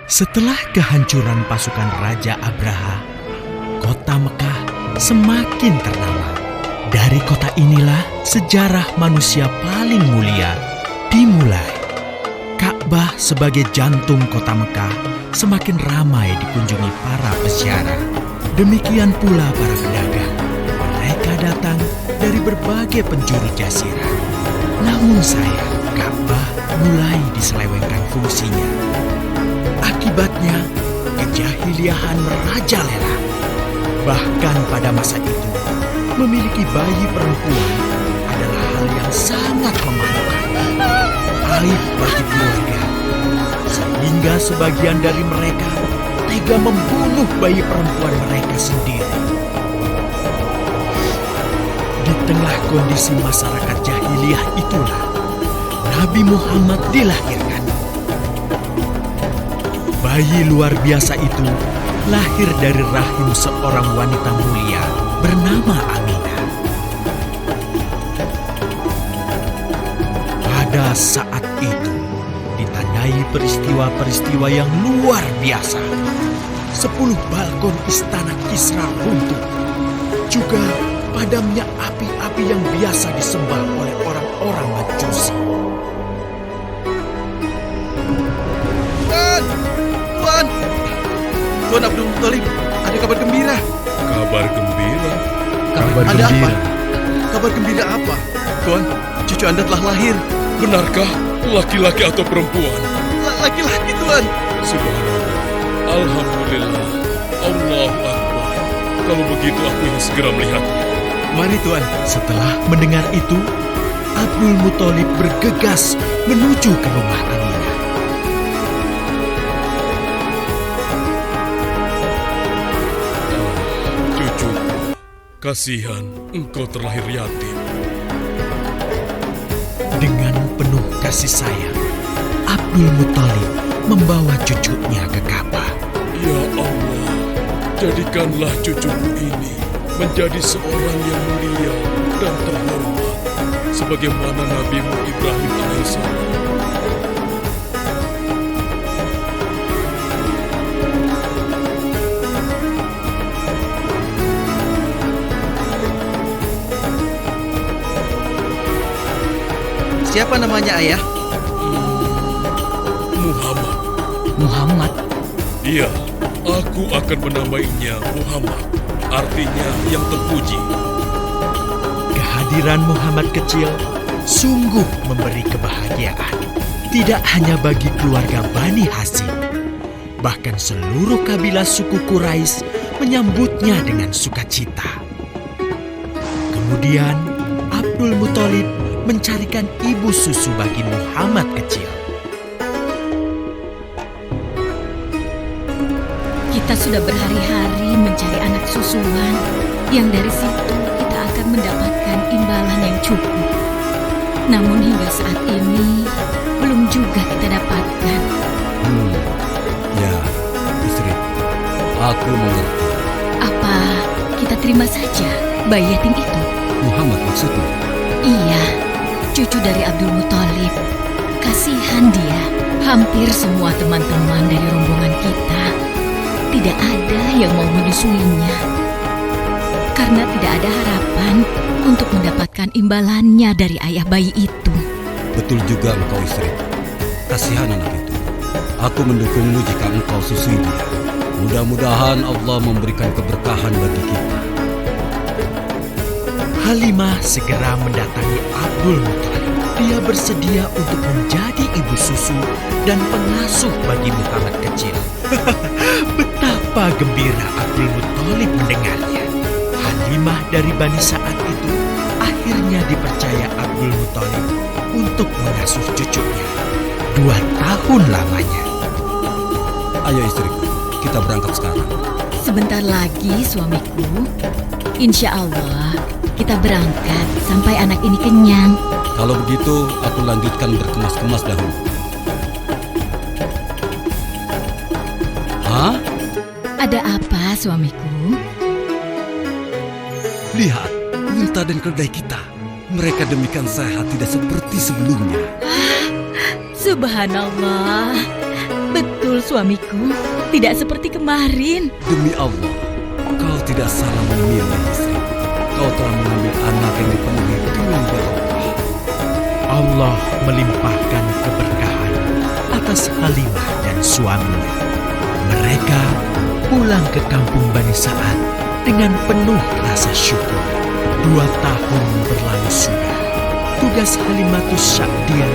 Setelah kehancuran pasukan Raja Abraha, kota Mekah semakin ternama. Dari kota inilah sejarah manusia paling mulia dimulai. Ka'bah sebagai jantung kota Mekah semakin ramai dikunjungi para peziarah. Demikian pula para pedagang. Mereka datang dari berbagai penjuru jazirah. Namun sayang, Ka'bah mulai diselewengkan fungsinya. Akibatnya, kejahiliahan merajalela. Bahkan pada masa itu, memiliki bayi perempuan adalah hal yang sangat memalukan. Aib bagi keluarga. Sehingga sebagian dari mereka tega membunuh bayi perempuan mereka sendiri. Di tengah kondisi masyarakat jahiliyah itulah Nabi Muhammad dilahirkan. Bayi luar biasa itu lahir dari rahim seorang wanita mulia bernama Aminah. Pada saat itu ditandai peristiwa-peristiwa yang luar biasa. 10 balkon istana Kisra runtuh. Juga padamnya api-api yang biasa disembah oleh orang-orang Majusi. Tuan Abdul Muthalib, ada kabar gembira. Kabar gembira? Ada apa? Kabar gembira apa? Tuan, cucu Anda telah lahir. Benarkah laki-laki atau perempuan? Laki-laki, Tuan. Subhanallah. Alhamdulillah. Allahu Akbar. Kalau begitu aku ingin segera melihatnya. Mari, Tuan. Setelah mendengar itu, Abdul Muthalib bergegas menuju ke rumah Aminah. Cucu, kasihan engkau terlahir yatim. Dengan penuh kasih sayang, Abdul Muthalib membawa cucunya ke Ka'bah. Ya Allah, jadikanlah cucuku ini menjadi seorang yang mulia dan terhormat, sebagaimana Nabi-Mu Ibrahim alaihissalam. Siapa namanya, Ayah? Muhammad. Muhammad, Iya, aku akan menamainya Muhammad. Artinya yang terpuji. kehadiran Muhammad kecil sungguh memberi kebahagiaan. Tidak hanya bagi keluarga Bani Hashim, bahkan seluruh kabilah suku Quraisy menyambutnya dengan sukacita. Kemudian Abdul Muthalib mencarikan ibu susu bagi Muhammad kecil. Kita sudah berhari-hari mencari anak susuan, yang dari situ kita akan mendapatkan imbalan yang cukup. Namun hingga saat ini, belum juga kita dapatkan. Ya, istri, aku mengerti. Apa kita terima saja bayi yatim itu? Muhammad maksudnya? Iya, cucu dari Abdul Muthalib. Kasihan dia. Hampir semua teman-teman dari rombongan kita tidak ada yang mau menyusuinya. Karena tidak ada harapan untuk mendapatkan imbalannya dari ayah bayi itu. Betul juga engkau, istri. Kasihan anak itu. Aku mendukungmu jika engkau susui dia. Mudah-mudahan Allah memberikan keberkahan bagi kita. Halimah segera mendatangi Abdul Muthalib. Dia bersedia untuk menjadi ibu susu dan pengasuh bagi Muhammad kecil. Betapa gembira Abdul Muthalib mendengarnya. Halimah dari Bani Sa'ad itu akhirnya dipercaya Abdul Muthalib untuk mengasuh cucunya 2 tahun lamanya. Ayo istriku, kita berangkat sekarang. Sebentar lagi suamiku, insya Allah kita berangkat sampai anak ini kenyang. Kalau begitu, aku lanjutkan berkemas-kemas dahulu. Hah? Ada apa suamiku? Lihat, unta dan keledai kita. Mereka demikian sehat, tidak seperti sebelumnya. Subhanallah, Betul suamiku, tidak seperti kemarin. Demi Allah, kau tidak salah memilih istri. Kau telah mengambil anak yang dipenuhi dengan barokah. Allah melimpahkan keberkahan atas Halimah dan suaminya. Mereka pulang ke kampung Bani Sa'ad dengan penuh rasa syukur. 2 tahun berlalu sudah. Tugas Halimatus Sya'diyah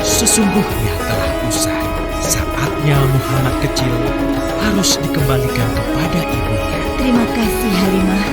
sesungguhnya telah usai. Saatnya Muhammad kecil harus dikembalikan kepada ibunya. Terima kasih Halimah.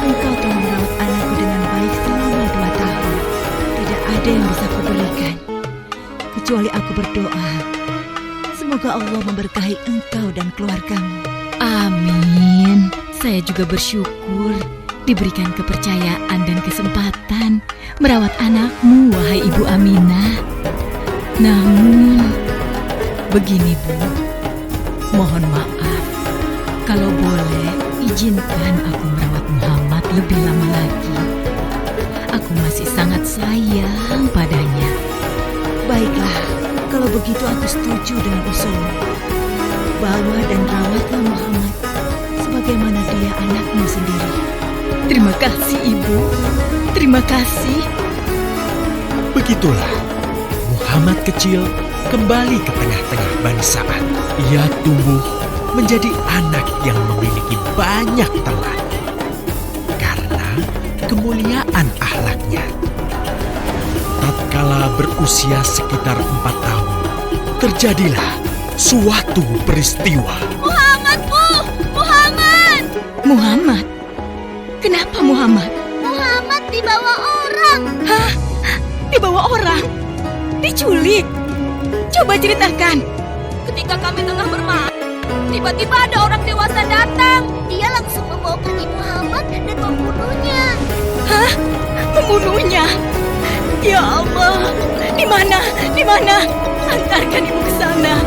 Engkau telah merawat anakku dengan baik selama 2 tahun. Tidak ada yang bisa kuberikan kecuali aku berdoa. Semoga Allah memberkahi engkau dan keluargamu. Amin. Saya juga bersyukur diberikan kepercayaan dan kesempatan merawat anakmu, wahai Ibu Aminah. Namun, begini Bu, mohon maaf. Kalau boleh, izinkan aku merawat Muhammad lebih lama lagi. Aku masih sangat sayang padanya. Baiklah, kalau begitu aku setuju dengan usulmu. Bawa dan rawatlah Muhammad sebagaimana dia anakmu sendiri. Terima kasih Ibu. Terima kasih. Begitulah Muhammad kecil kembali ke tengah-tengah Bani Sa'ad. Ia tumbuh menjadi anak yang memiliki banyak teman karena kemuliaan akhlaknya. Tatkala berusia sekitar 4 tahun, terjadilah suatu peristiwa. Muhammad, Bu! Muhammad! Muhammad? Kenapa Muhammad? Muhammad dibawa orang. Hah? Dibawa orang? Diculik? Coba ceritakan. Ketika kami tengah bermain, tiba-tiba ada orang dewasa datang. Dia langsung membawa pergi Muhammad dan membunuhnya. Hah? Membunuhnya? Ya Allah, di mana? Di mana? Antarkan ibu ke sana.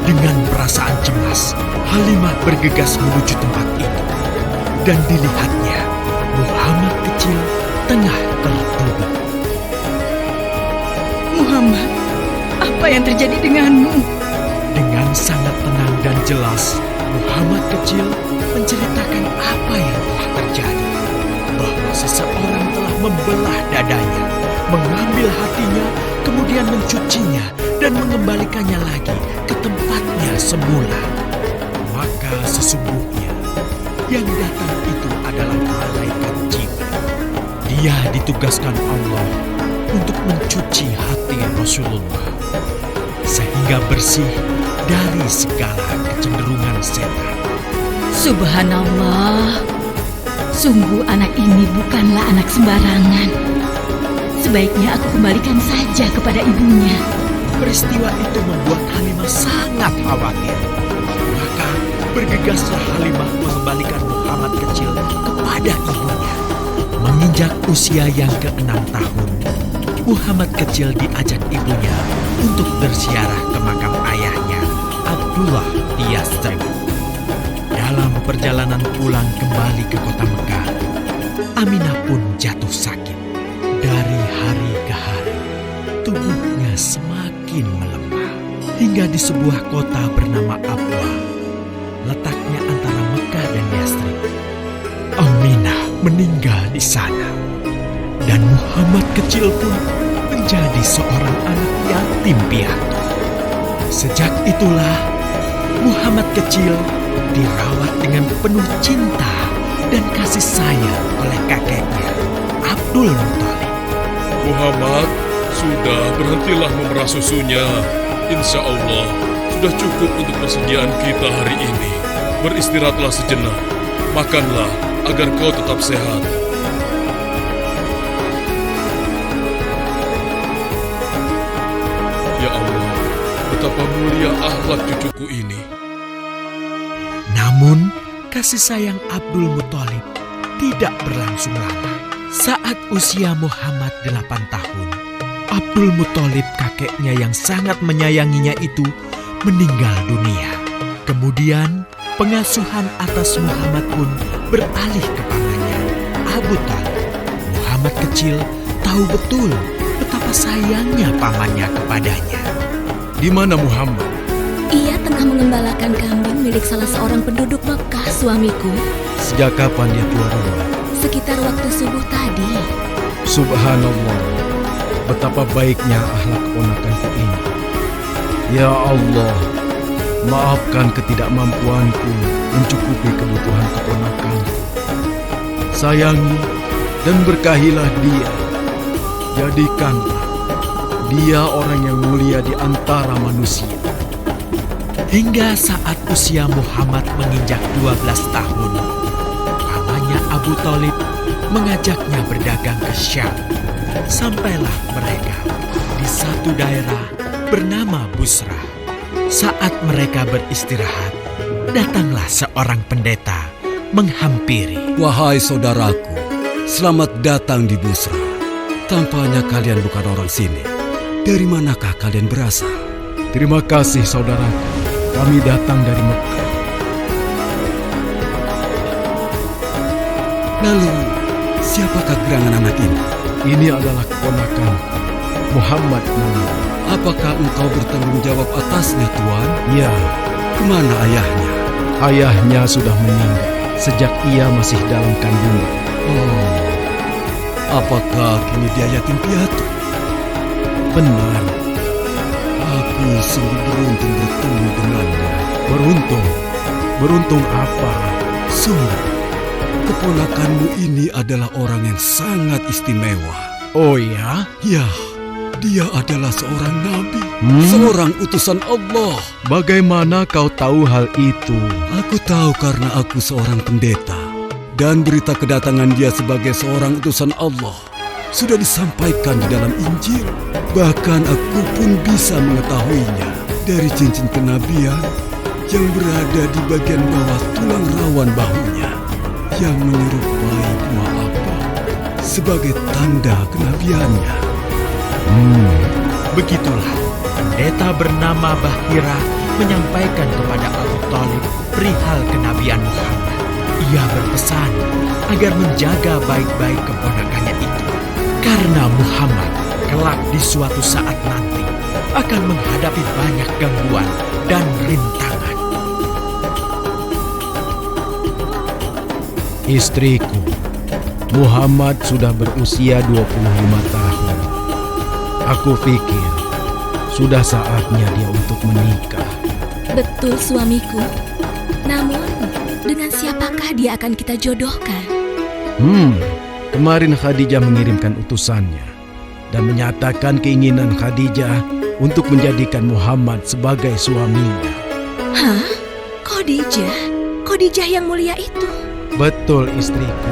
Dengan perasaan cemas, Halimah bergegas menuju tempat itu. Dan dilihatnya, Muhammad kecil tengah terduduk. Muhammad, apa yang terjadi denganmu? Dengan sangat tenang dan jelas, Muhammad kecil menceritakan apa yang telah terjadi. Bahwa seseorang telah membelah dadanya, mengambil hatinya, kemudian mencucinya dan mengembalikannya lagi ke tempatnya semula. Maka sesungguhnya yang datang itu adalah malaikat Jibril. Dia ditugaskan Allah untuk mencuci hati Rasulullah sehingga bersih dari segala kecenderungan setan. Subhanallah, sungguh anak ini bukanlah anak sembarangan. Sebaiknya aku kembalikan saja kepada ibunya. Peristiwa itu membuat Halimah sangat khawatir. Maka bergegaslah Halimah mengembalikan Muhammad kecil kepada ibunya. Menginjak usia yang ke-6 tahun, Muhammad kecil diajak ibunya untuk berziarah ke makam ayahnya, Abdullah di Yathrib. Dalam perjalanan pulang kembali ke kota Mekah, Aminah pun jatuh sakit. Dari hari ke hari, tubuhnya semakin melemah. Hingga di sebuah kota bernama Abwa, letaknya antara Mekah dan Yathrib, Aminah meninggal di sana. Dan Muhammad kecil pun menjadi seorang anak yatim piatu. Sejak itulah Muhammad kecil dirawat dengan penuh cinta dan kasih sayang oleh kakeknya, Abdul Muthalib. Muhammad, sudah berhentilah memerah susunya. Insya Allah, sudah cukup untuk persediaan kita hari ini. Beristirahatlah sejenak. Makanlah agar kau tetap sehat. Ya Allah, betapa mulia akhlak cucuku ini. Namun, kasih sayang Abdul Muthalib tidak berlangsung lama. Saat usia Muhammad 8 tahun, Abdul Muthalib kakeknya yang sangat menyayanginya itu meninggal dunia. Kemudian, pengasuhan atas Muhammad pun beralih ke pamannya, Abu Thalib. Muhammad kecil tahu betul betapa sayangnya pamannya kepadanya. Di mana Muhammad? Ia tengah mengembalakan kambing milik salah seorang penduduk Mekah, suamiku. Sejak kapan dia keluar rumah? Sekitar waktu subuh tadi. Subhanallah, betapa baiknya akhlak keponakanku ini. Ya Allah, maafkan ketidakmampuanku mencukupi kebutuhan keponakanku. Sayangi dan berkahilah dia. Jadikanlah dia orang yang mulia di antara manusia. Hingga saat usia Muhammad menginjak 12 tahun, pamannya Abu Thalib mengajaknya berdagang ke Syam. Sampailah mereka di satu daerah bernama Busra. Saat mereka beristirahat, datanglah seorang pendeta menghampiri. Wahai saudaraku, selamat datang di Busra. Tampaknya kalian bukan orang sini. Dari manakah kalian berasal? Terima kasih saudaraku, kami datang dari Mekah. Lalu, siapakah gerangan anak ini? Ini adalah keponakanku, Muhammad namanya. Apakah engkau bertanggung jawab atasnya, Tuan? Ya, Kemana ayahnya? ayahnya sudah meninggal sejak ia masih dalam kandungan. Oh, apakah kini dia yatim piatu? Benar, Aku sungguh beruntung bertemu dengannya. beruntung. Beruntung apa? Sungguh, keponakanmu ini adalah orang yang sangat istimewa. Oh ya? Ya, dia adalah seorang nabi, Hmm? seorang utusan Allah. Bagaimana kau tahu hal itu? Aku tahu karena aku seorang pendeta. Dan berita kedatangan dia sebagai seorang utusan Allah sudah disampaikan di dalam Injil. Bahkan aku pun bisa mengetahuinya dari cincin kenabian yang berada di bagian bawah tulang rawan bahunya yang menyerupai buah apel sebagai tanda kenabiannya. Begitulah pendeta bernama Bahira menyampaikan kepada Abu Thalib perihal kenabian Muhammad. Ia berpesan agar menjaga baik-baik keponakannya itu, karena Muhammad kelak di suatu saat nanti akan menghadapi banyak gangguan dan rintangan. Istriku, Muhammad sudah berusia 25 tahun. Aku pikir sudah saatnya dia untuk menikah. Betul, suamiku. Namun, dengan siapakah dia akan kita jodohkan? Kemarin Khadijah mengirimkan utusannya dan menyatakan keinginan Khadijah untuk menjadikan Muhammad sebagai suaminya. Hah? Khadijah? Khadijah yang mulia itu? Betul, istriku.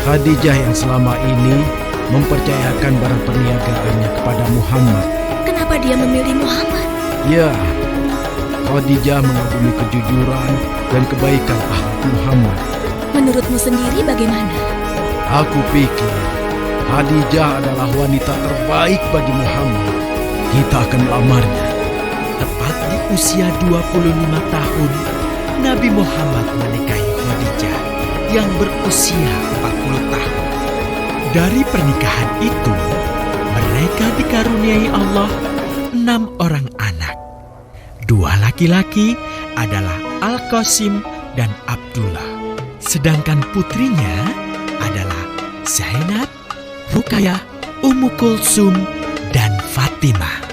Khadijah yang selama ini mempercayakan barang perniagaannya kepada Muhammad. Kenapa dia memilih Muhammad? Ya, Khadijah mengagumi kejujuran dan kebaikan akhlak Muhammad. Menurutmu sendiri bagaimana? Aku pikir Khadijah adalah wanita terbaik bagi Muhammad. Kita akan melamarnya. Tepat di usia 25 tahun, Nabi Muhammad menikahi Khadijah yang berusia 40 tahun. Dari pernikahan itu, mereka dikaruniai Allah 6 orang anak. 2 laki-laki adalah Al-Qasim dan Abdullah. Sedangkan putrinya adalah Zainab, Ruqayyah, Ummu Kulsum, dan Fatimah.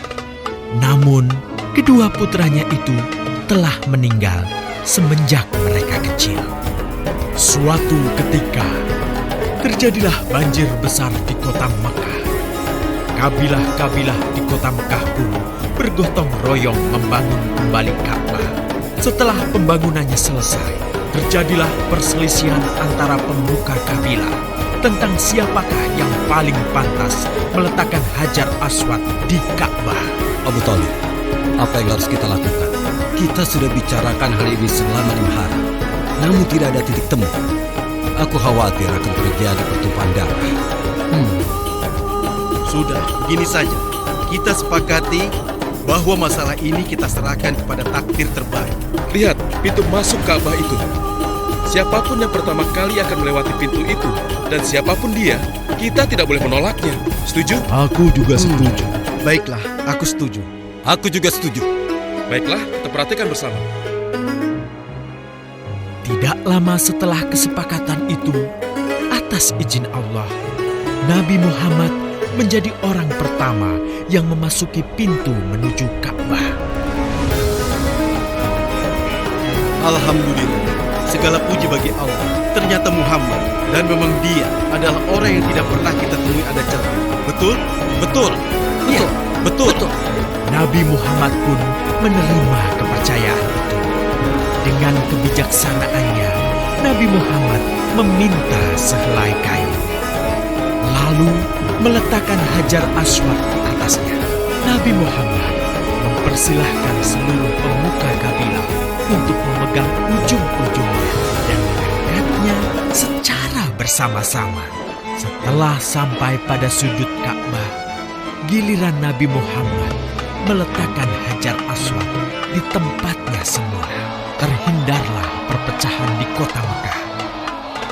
Namun, kedua putranya itu telah meninggal semenjak mereka kecil. Suatu ketika, terjadilah banjir besar di kota Mekah. Kabilah-kabilah di kota Mekah pun bergotong royong membangun kembali Ka'bah. Setelah pembangunannya selesai, terjadilah perselisihan antara pemuka kabilah tentang siapakah yang paling pantas meletakkan Hajar Aswad di Ka'bah. Abu Thalib, apa yang harus kita lakukan? Kita sudah bicarakan hal ini selama 5 hari, namun tidak ada titik temu. Aku khawatir akan terjadi pertumpahan darah. Sudah, begini saja. Kita sepakati bahwa masalah ini kita serahkan kepada takdir terbaik. Lihat pintu masuk Ka'bah itu. Siapapun yang pertama kali akan melewati pintu itu, dan siapapun dia, kita tidak boleh menolaknya. Setuju? Aku juga setuju. Baiklah, aku setuju. Aku juga setuju. Baiklah, kita perhatikan bersama. Tidak lama setelah kesepakatan itu, atas izin Allah, Nabi Muhammad menjadi orang pertama yang memasuki pintu menuju Ka'bah. Alhamdulillah, segala puji bagi Allah. Ternyata Muhammad, dan memang dia adalah orang yang tidak pernah kita temui ada celah. Betul? Betul. Iya, betul. Nabi Muhammad pun menerima kepercayaan itu. Dengan kebijaksanaannya, Nabi Muhammad meminta sehelai kain, lalu meletakkan Hajar Aswad di atasnya. Nabi Muhammad mempersilahkan seluruh pemuka kabilah untuk memegang ujung-ujungnya dan mengangkatnya secara bersama-sama. Setelah sampai pada sudut Ka'bah, giliran Nabi Muhammad meletakkan Hajar Aswad di tempatnya semula. Terhindarlah perpecahan di kota Mekah.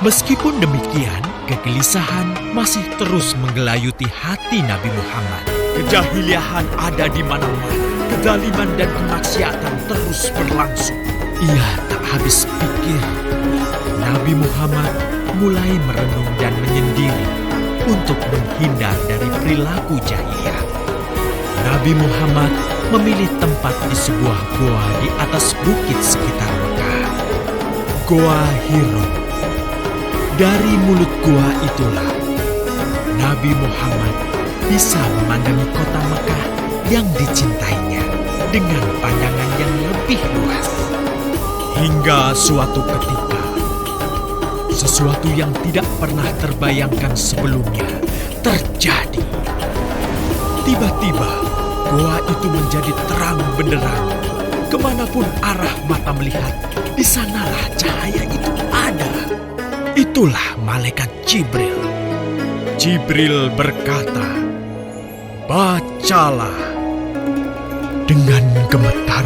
Meskipun demikian, kegelisahan masih terus menggelayuti hati Nabi Muhammad. Kejahiliahan ada di mana-mana. Kezaliman dan kemaksiatan terus berlangsung. Ia tak habis pikir. Nabi Muhammad mulai merenung dan menyendiri untuk menghindar dari perilaku jahiliyah. Nabi Muhammad memilih tempat di sebuah goa di atas bukit sekitar Mekah. Goa Hiro. Dari mulut goa itulah Nabi Muhammad bisa memandangi kota Mekah yang dicintainya dengan pandangan yang lebih luas. Hingga suatu ketika, sesuatu yang tidak pernah terbayangkan sebelumnya terjadi. Tiba-tiba, goa itu menjadi terang benderang. Kemanapun arah mata melihat, di sanalah cahaya itu ada. Itulah malaikat Jibril. Jibril berkata, "Bacalah." Dengan gemetar,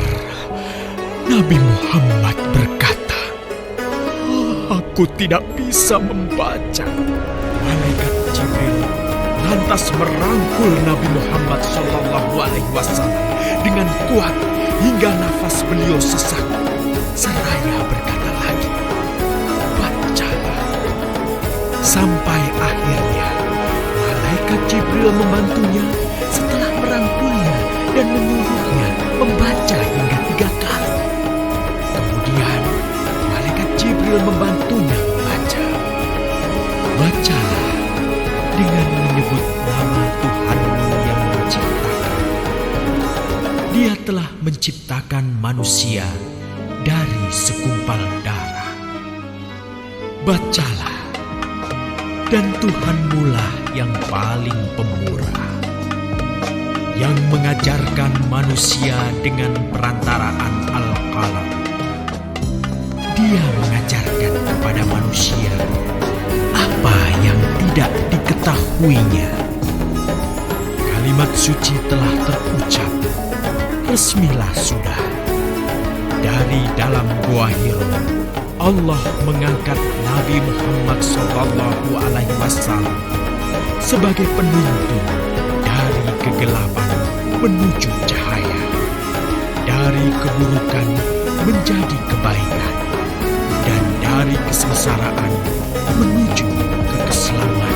Nabi Muhammad berkata, "Aku tidak bisa membaca." Malaikat Jibril lantas merangkul Nabi Muhammad SAW dengan kuat hingga nafas beliau sesak. Seraya berkata lagi, "Bacalah." Sampai akhirnya malaikat Jibril membantunya setelah merangkulnya dan menyuruhnya membaca hingga 3 kali. Kemudian malaikat Jibril membantunya membaca. "Bacalah dengan menyebut nama Tuhanmu yang menciptakan. Dia telah menciptakan manusia dari segumpal darah. Bacalah, dan Tuhanmulah yang paling pemurah, yang mengajarkan manusia dengan perantaraan Al-Qalam. Dia mengajarkan kepada manusia apa yang tidak diketahuinya." Kalimat suci telah terucap. Resmilah sudah. Dari dalam Goa Hiro, Allah mengangkat Nabi Muhammad SAW sebagai penuntun dari kegelapan menuju cahaya, dari keburukan menjadi kebaikan, dan dari kesengsaraan menuju ke keselamatan.